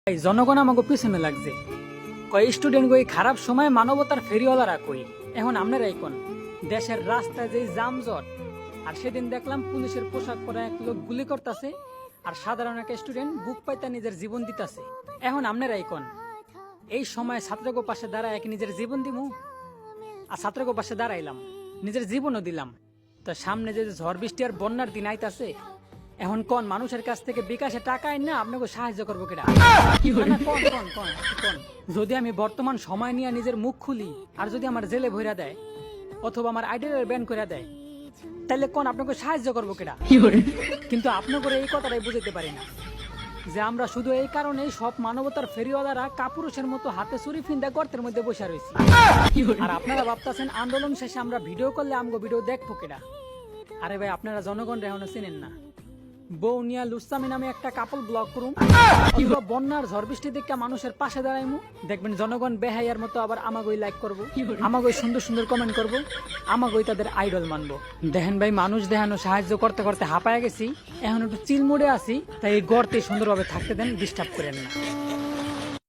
এই জনগণ আমাকে পিছনে লাগছে কয় স্টুডেন্ট কই খারাপ সময় মানবতার ফেরিওয়ালারা কই এখন আপনারাই কোন দেশের রাস্তায় যে জামজট আর সেদিন দেখলাম পুলিশের পোশাক পরা এক লোক গুলি করতেছে আর সাধারণ একটা স্টুডেন্ট বুক পাইতা নিজের জীবন দিতেছে এখন আপনারাই কোন এই সময় ছাত্রগো পাশে দাঁড়ায় এক নিজের জীবন দিমু আর ছাত্রগো পাশে দাঁড়াইলাম নিজের জীবনও দিলাম তো সামনে যে ঝড় বৃষ্টি আর বন্যার দিন আইতাছে এখন কোন মানুষের কাছ থেকে বিকাশে টাকা না আপনাকে সাহায্য করবো কেডা কোন যদি আমি বর্তমান সময় নিয়ে নিজের মুখ খুলি আর যদি আমার জেলে ভইরা দেয় অথবা আমার আইডিয়ার ব্যান করে দেয় তাহলে কোন আপনাকে সাহায্য করবো কেডা কিন্তু আপনাকে এই কথাটাই বুঝতে পারি না যে আমরা শুধু এই কারণে সব মানবতার ফেরিওয়ালারা কাপুরুষের মতো হাতে ছুরি ফিন্দা গর্তের মধ্যে বসে রয়েছি আর আপনারা ভাবতেছেন আন্দোলন শেষে আমরা ভিডিও করলে আমগো ভিডিও দেখবো কেডা আরে ভাই আপনারা জনগণ এখনো চেনেন না বৌনিয়া লুসামি নামে একটা কাপল ব্লগ করুন অথবা বন্যার ঝড় বৃষ্টি দেখে মানুষের পাশে দাঁড়াইমু দেখবেন জনগণ বেহাইয়ার মতো আবার আমাগোই লাইক করবো আমাগোই সুন্দর সুন্দর কমেন্ট করবো আমাগোই তাদের আইডল মানবো দেখেন ভাই মানুষ দেখানো সাহায্য করতে করতে হাঁপায় গেছি এখন একটু চিল মোড়ে আছি তাই এই গর্তে সুন্দরভাবে থাকতে দেন ডিস্টার্ব করেন না।